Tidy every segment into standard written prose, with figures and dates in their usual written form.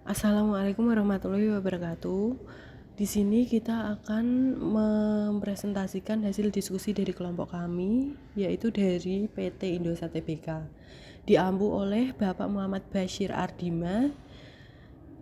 Assalamualaikum warahmatullahi wabarakatuh. Di sini kita akan mempresentasikan hasil diskusi dari kelompok kami, yaitu dari PT Indosat Tbk. Diampu oleh Bapak Muhammad Bashir Ardima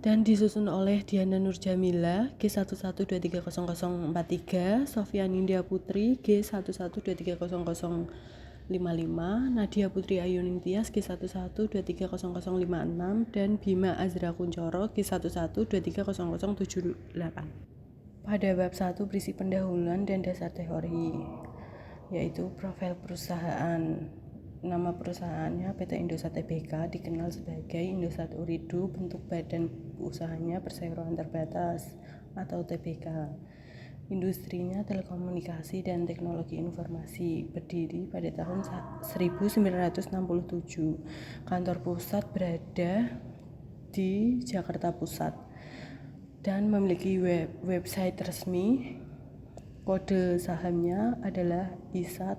dan disusun oleh Diana Nurjamila G11230043, Sofyan India Putri G11230055, Nadia Putri Ayuning Tias G11230056, dan Bima Azra Kuncoro G11230078. Pada bab 1 berisi pendahuluan dan dasar teori, yaitu profil perusahaan. Nama perusahaannya PT Indosat Tbk, dikenal sebagai Indosat Uridu, bentuk badan usahanya perseroan terbatas atau TBK. Industrinya telekomunikasi dan teknologi informasi, berdiri pada tahun 1967. Kantor pusat berada di Jakarta Pusat dan memiliki website resmi. Kode sahamnya adalah ISAT,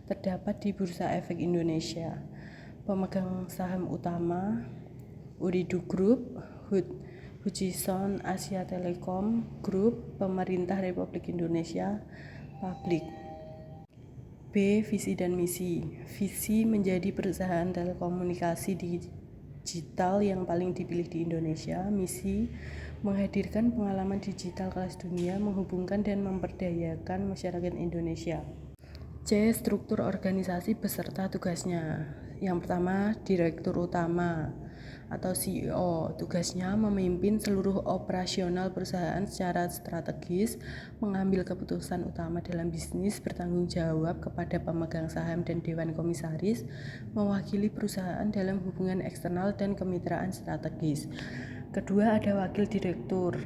terdapat di Bursa Efek Indonesia. Pemegang saham utama Uridu Group, Hutchison Asia Telecom Group, Pemerintah Republik Indonesia, Publik. B. Visi dan misi. Visi menjadi perusahaan telekomunikasi digital yang paling dipilih di Indonesia. Misi menghadirkan pengalaman digital kelas dunia, menghubungkan dan memperdayakan masyarakat Indonesia. C. Struktur organisasi beserta tugasnya. Yang pertama, Direktur Utama atau CEO. Tugasnya memimpin seluruh operasional perusahaan secara strategis, mengambil keputusan utama dalam bisnis, bertanggung jawab kepada pemegang saham dan dewan komisaris, mewakili perusahaan dalam hubungan eksternal dan kemitraan strategis. Kedua, ada Wakil Direktur.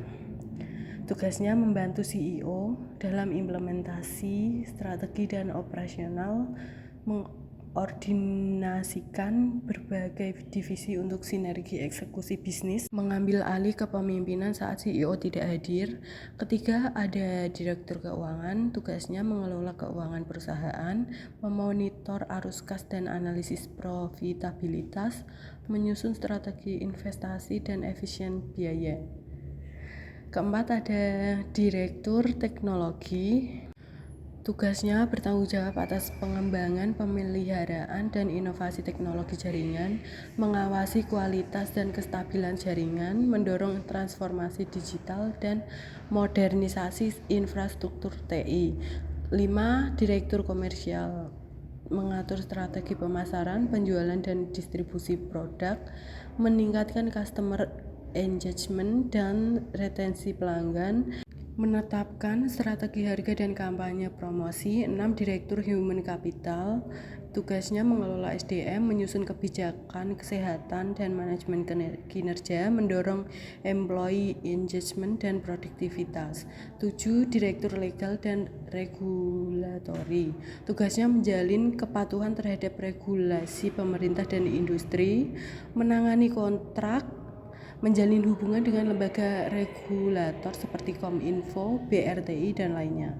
Tugasnya membantu CEO dalam implementasi strategi dan operasional, mengordinasikan berbagai divisi untuk sinergi eksekusi bisnis, mengambil alih kepemimpinan saat CEO tidak hadir. Ketiga, ada Direktur Keuangan. Tugasnya mengelola keuangan perusahaan, memonitor arus kas dan analisis profitabilitas, menyusun strategi investasi dan efisien biaya. Keempat, ada Direktur Teknologi. Tugasnya bertanggung jawab atas pengembangan, pemeliharaan, dan inovasi teknologi jaringan, mengawasi kualitas dan kestabilan jaringan, mendorong transformasi digital dan modernisasi infrastruktur TI. 5. Direktur Komersial. Mengatur strategi pemasaran, penjualan, dan distribusi produk, meningkatkan customer engagement dan retensi pelanggan, menetapkan strategi harga dan kampanye promosi. 6. Direktur Human Capital. Tugasnya mengelola SDM, menyusun kebijakan kesehatan dan manajemen kinerja, mendorong employee engagement dan produktivitas. 7. Direktur Legal dan Regulatory. Tugasnya menjalin kepatuhan terhadap regulasi pemerintah dan industri, menangani kontrak, menjalin hubungan dengan lembaga regulator seperti Kominfo, BRTI, dan lainnya.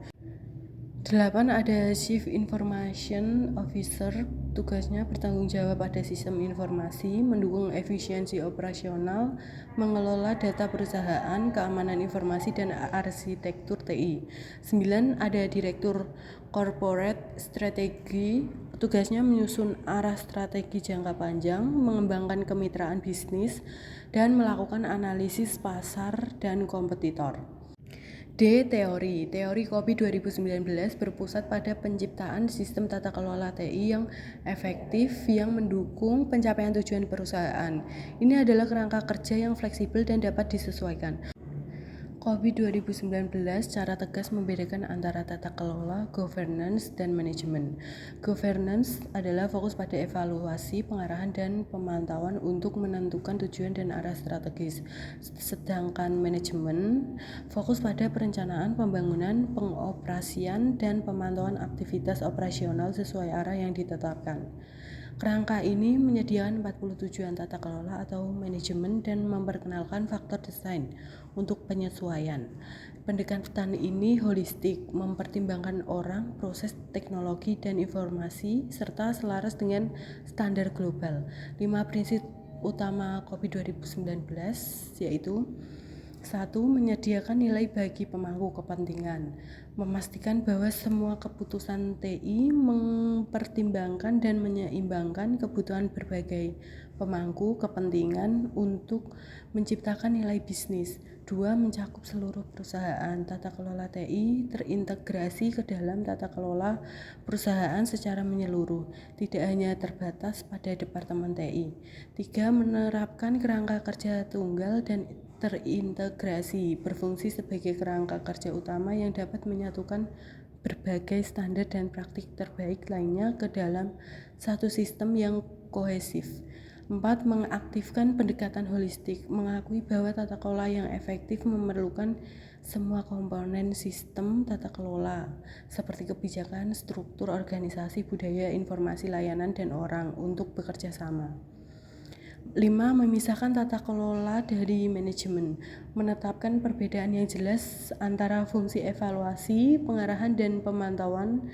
8. Ada Chief Information Officer. Tugasnya bertanggung jawab pada sistem informasi, mendukung efisiensi operasional, mengelola data perusahaan, keamanan informasi, dan arsitektur TI. 9. Ada Direktur Corporate Strategy. Tugasnya menyusun arah strategi jangka panjang, mengembangkan kemitraan bisnis, dan melakukan analisis pasar dan kompetitor. D. Teori. Teori KOPI 2019 berpusat pada penciptaan sistem tata kelola TI yang efektif yang mendukung pencapaian tujuan perusahaan. Ini adalah kerangka kerja yang fleksibel dan dapat disesuaikan. KOPI 2019 secara tegas membedakan antara tata kelola, governance, dan manajemen. Governance adalah fokus pada evaluasi, pengarahan, dan pemantauan untuk menentukan tujuan dan arah strategis. Sedangkan manajemen fokus pada perencanaan, pembangunan, pengoperasian, dan pemantauan aktivitas operasional sesuai arah yang ditetapkan. Kerangka ini menyediakan 40 tujuan tata kelola atau manajemen dan memperkenalkan faktor desain untuk penyesuaian. Pendekatan ini holistik, mempertimbangkan orang, proses, teknologi, dan informasi, serta selaras dengan standar global. 5 prinsip utama Kopi 2019 yaitu 1. Menyediakan nilai bagi pemangku kepentingan, memastikan bahwa semua keputusan TI mempertimbangkan dan menyeimbangkan kebutuhan berbagai pemangku kepentingan untuk menciptakan nilai bisnis. 2. Mencakup seluruh perusahaan. Tata kelola TI terintegrasi ke dalam tata kelola perusahaan secara menyeluruh, tidak hanya terbatas pada departemen TI. 3. Menerapkan kerangka kerja tunggal dan terintegrasi, berfungsi sebagai kerangka kerja utama yang dapat menyatukan berbagai standar dan praktik terbaik lainnya ke dalam satu sistem yang kohesif. 4. Mengaktifkan pendekatan holistik, mengakui bahwa tata kelola yang efektif memerlukan semua komponen sistem tata kelola, seperti kebijakan, struktur organisasi, budaya, informasi, layanan, dan orang untuk bekerja sama. 5. Memisahkan tata kelola dari manajemen, menetapkan perbedaan yang jelas antara fungsi evaluasi, pengarahan, dan pemantauan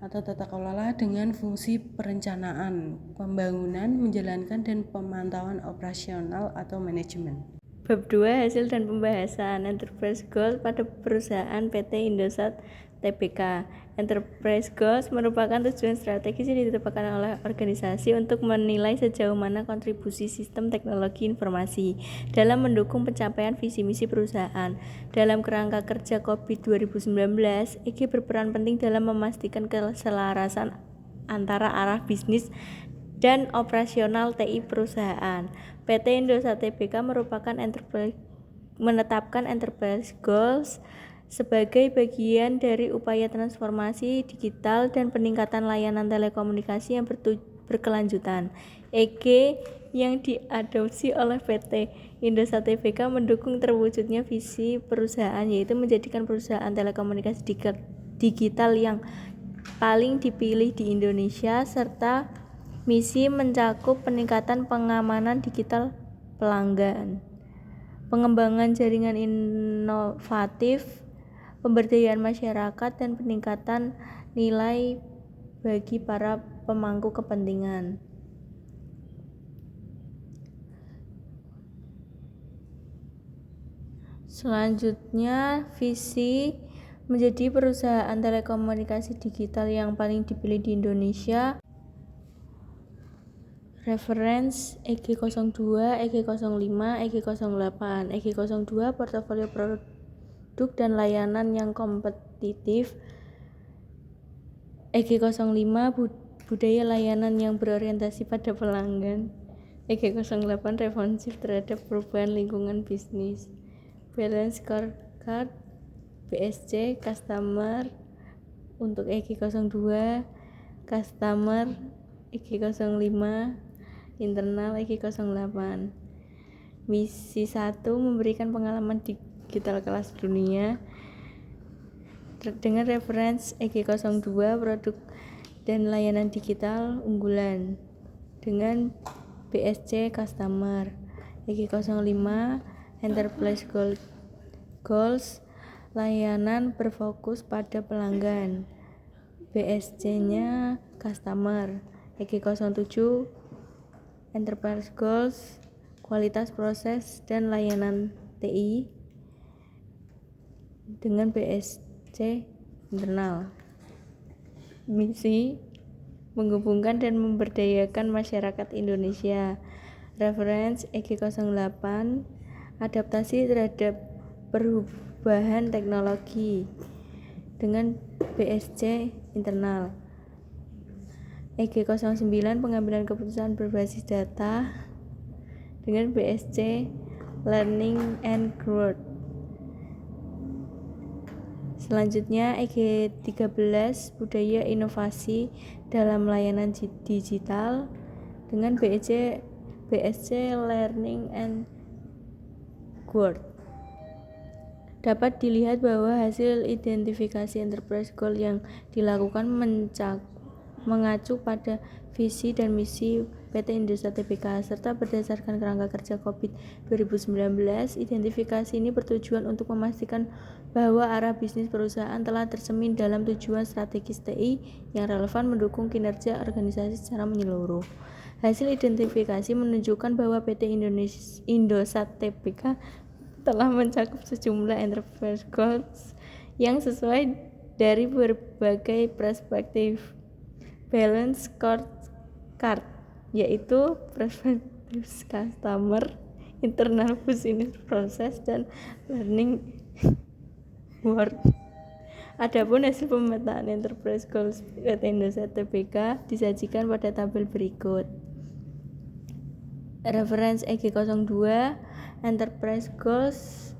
atau tata kelola dengan fungsi perencanaan, pembangunan, menjalankan, dan pemantauan operasional atau manajemen. Bab 2. Hasil dan pembahasan Enterprise Goals pada perusahaan PT Indosat Tbk. Enterprise Goals merupakan tujuan strategis yang ditetapkan oleh organisasi untuk menilai sejauh mana kontribusi sistem teknologi informasi dalam mendukung pencapaian visi misi perusahaan. Dalam kerangka kerja COVID 2019, EG berperan penting dalam memastikan keselarasan antara arah bisnis dan operasional TI perusahaan. PT Indosat Tbk menetapkan Enterprise Goals sebagai bagian dari upaya transformasi digital dan peningkatan layanan telekomunikasi yang berkelanjutan. EG yang diadopsi oleh PT Indosat Tbk mendukung terwujudnya visi perusahaan, yaitu menjadikan perusahaan telekomunikasi digital yang paling dipilih di Indonesia, serta misi mencakup peningkatan pengamanan digital pelanggan, pengembangan jaringan inovatif, pemberdayaan masyarakat, dan peningkatan nilai bagi para pemangku kepentingan. Selanjutnya, visi menjadi perusahaan telekomunikasi digital yang paling dipilih di Indonesia. Reference EG02, EG05, EG08. EG02 portofolio produk dan layanan yang kompetitif. EG05 budaya layanan yang berorientasi pada pelanggan. EG08 responsif terhadap perubahan lingkungan bisnis. Balance scorecard BSC customer untuk EG02, customer EG05, internal EG08. Misi 1 memberikan pengalaman digital kelas dunia dengan reference EG02 produk dan layanan digital unggulan dengan BSC customer. EG05 enterprise goals layanan berfokus pada pelanggan, BSC-nya customer. EG07 enterprise goals kualitas proses dan layanan TI dengan BSC internal. Misi menghubungkan dan memberdayakan masyarakat Indonesia. Reference EG08 adaptasi terhadap perubahan teknologi dengan BSC internal. EG09 pengambilan keputusan berbasis data dengan BSC learning and growth. Selanjutnya EG13 budaya inovasi dalam layanan digital dengan BSC learning and growth. Dapat dilihat bahwa hasil identifikasi enterprise goal yang dilakukan mengacu pada visi dan misi PT Indosat Tbk serta berdasarkan kerangka kerja COVID 2019. Identifikasi ini bertujuan untuk memastikan bahwa arah bisnis perusahaan telah tercermin dalam tujuan strategis TI yang relevan mendukung kinerja organisasi secara menyeluruh. Hasil identifikasi menunjukkan bahwa PT Indosat Tbk telah mencakup sejumlah enterprise goals yang sesuai dari berbagai perspektif. Balance scorecard, yaitu perspektif customer, internal business process, dan learning work. Adapun hasil pemetaan enterprise goals PT Indosat Tbk disajikan pada tabel berikut. Reference EG02 Enterprise Goals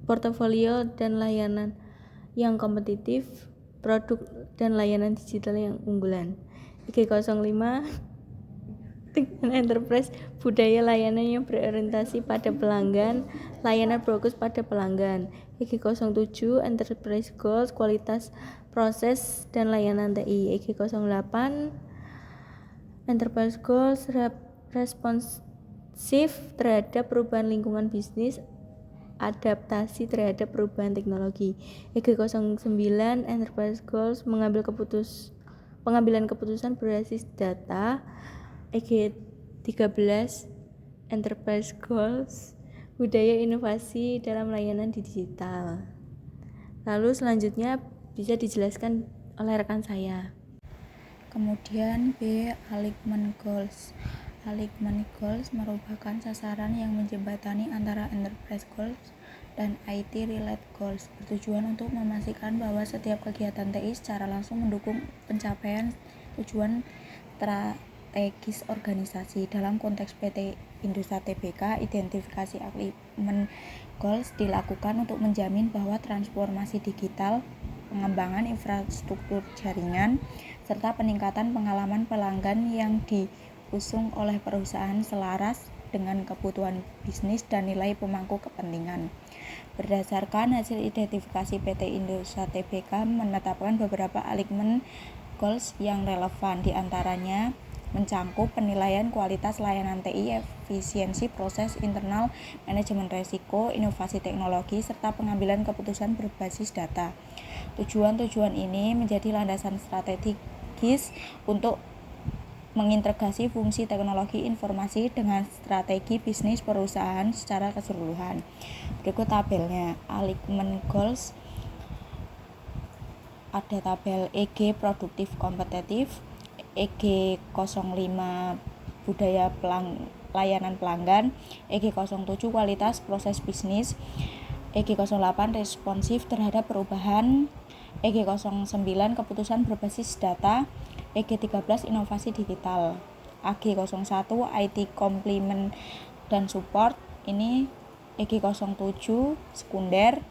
portofolio dan layanan yang kompetitif, produk dan layanan digital yang unggulan. EG05 dengan enterprise budaya layanan yang berorientasi pada pelanggan, layanan fokus pada pelanggan. EG07 Enterprise Goals kualitas proses dan layanan TI. EG08 Enterprise Goals responsif terhadap perubahan lingkungan bisnis, adaptasi terhadap perubahan teknologi. EG09 Enterprise Goals pengambilan keputusan berbasis data. EG13 Enterprise Goals budaya inovasi dalam layanan digital. Lalu selanjutnya bisa dijelaskan oleh rekan saya. Kemudian B. Alignment Goals. Alignment Goals merupakan sasaran yang menjembatani antara Enterprise Goals dan IT-related Goals, bertujuan untuk memastikan bahwa setiap kegiatan TI secara langsung mendukung pencapaian tujuan strategis organisasi. Dalam konteks PT Indosat Tbk, identifikasi Alignment Goals dilakukan untuk menjamin bahwa transformasi digital, pengembangan infrastruktur jaringan, serta peningkatan pengalaman pelanggan yang diusung oleh perusahaan selaras dengan kebutuhan bisnis dan nilai pemangku kepentingan. Berdasarkan hasil identifikasi, PT Indosat Tbk menetapkan beberapa alignment goals yang relevan, diantaranya mencangkup penilaian kualitas layanan TI, efisiensi proses internal, manajemen risiko, inovasi teknologi, serta pengambilan keputusan berbasis data. Tujuan-tujuan ini menjadi landasan strategis untuk mengintegrasi fungsi teknologi informasi dengan strategi bisnis perusahaan secara keseluruhan. Berikut tabelnya. Alignment Goals, ada tabel EG produktif kompetitif, EG05 budaya layanan pelanggan, EG07 kualitas proses bisnis, EG08 responsif terhadap perubahan, EG09 keputusan berbasis data, EG13 inovasi digital, AG01 IT komplement dan support, ini EG07 sekunder,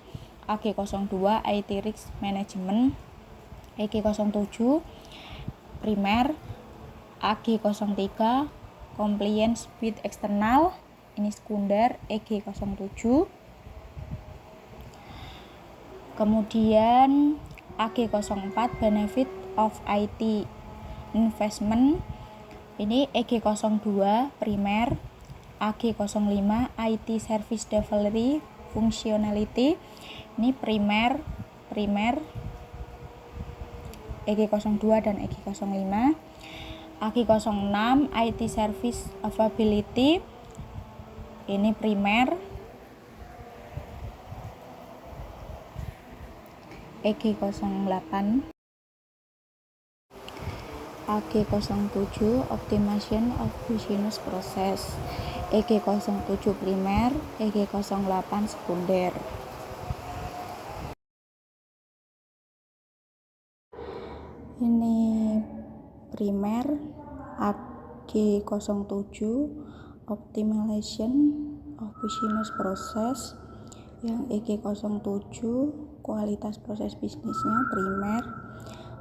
AG02 IT risk management, EG07 primer, AG03 compliance with external, ini sekunder, EG07. Kemudian AG04 benefit of IT investment, ini EG02 primer, AG05 IT service delivery functionality, ini primer EG02 dan EG05. AG06 IT service availability, ini primer. EG08 AG07 optimization of business process, EG07 primer, EG08 sekunder. Ini primer, AG07 optimization of business process, yang EG07 kualitas proses bisnisnya primer,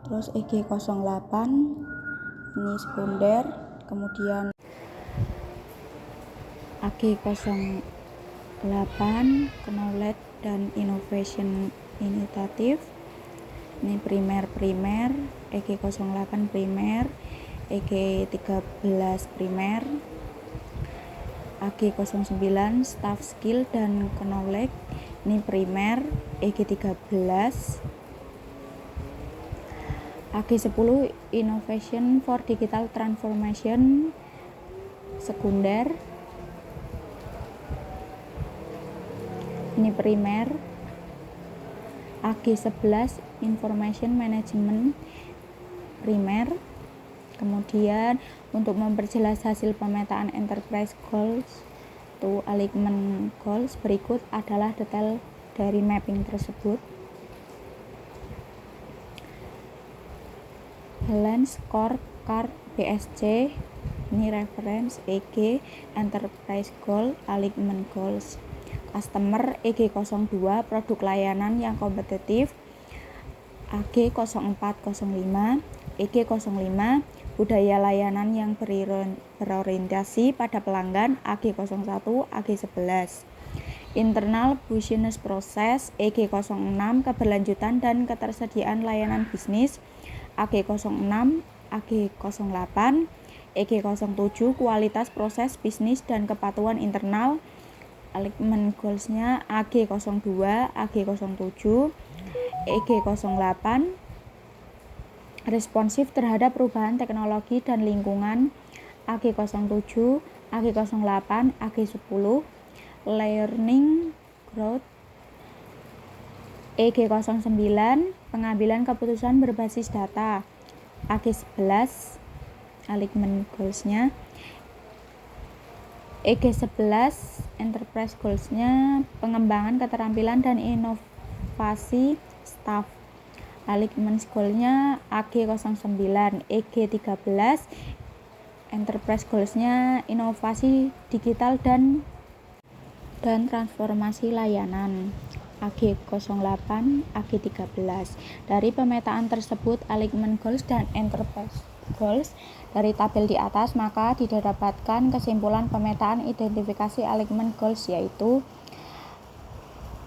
terus EG08 ini sekunder. Kemudian AG08 knowledge dan innovation initiative, ini primer, EG08 primer, EG13 primer, AG09 staff skill dan knowledge, ini primer, EG13. AG10 Innovation for Digital Transformation sekunder. Ini primer. AG11 Information Management primer. Kemudian untuk memperjelas hasil pemetaan enterprise goals to alignment goals, berikut adalah detail dari mapping tersebut. Balance Scorecard BSC, ini reference EG Enterprise Goal Alignment Goals. Customer EG02 produk layanan yang kompetitif, AG0405, EG05 budaya layanan yang berorientasi pada pelanggan, AG01, AG11. Internal business process, EG06 keberlanjutan dan ketersediaan layanan bisnis, AG06, AG08, EG07 kualitas proses bisnis dan kepatuhan internal. Alignment goals-nya AG02, AG07, EG08 responsif terhadap perubahan teknologi dan lingkungan, AG07, AG08, AG10 learning growth, EG09 pengambilan keputusan berbasis data, AG11 alignment goals-nya, EG11 enterprise goals-nya pengembangan keterampilan dan inovasi staff. Alignment goal-nya AG09, EG13 enterprise goals-nya inovasi digital dan transformasi layanan, AG08, AG13. Dari pemetaan tersebut alignment goals dan enterprise goals dari tabel di atas, maka didapatkan kesimpulan pemetaan identifikasi alignment goals, yaitu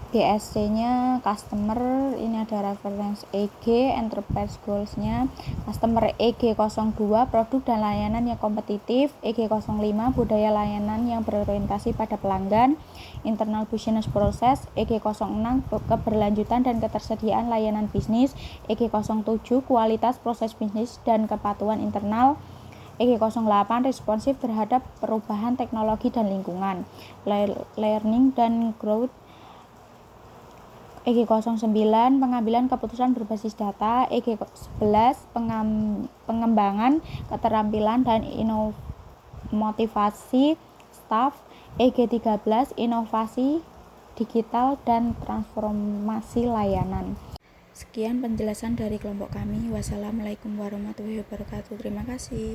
GSC-nya customer, ini ada reference EG enterprise goals-nya customer, EG02 produk dan layanan yang kompetitif, EG05 budaya layanan yang berorientasi pada pelanggan, internal business process, EG06 keberlanjutan dan ketersediaan layanan bisnis, EG07 kualitas proses bisnis dan kepatuhan internal, EG08 responsif terhadap perubahan teknologi dan lingkungan, learning dan growth, EG09 pengambilan keputusan berbasis data, EG11 pengembangan keterampilan dan motivasi staff, EG13 inovasi digital dan transformasi layanan. Sekian penjelasan dari kelompok kami. Wassalamualaikum warahmatullahi wabarakatuh. Terima kasih.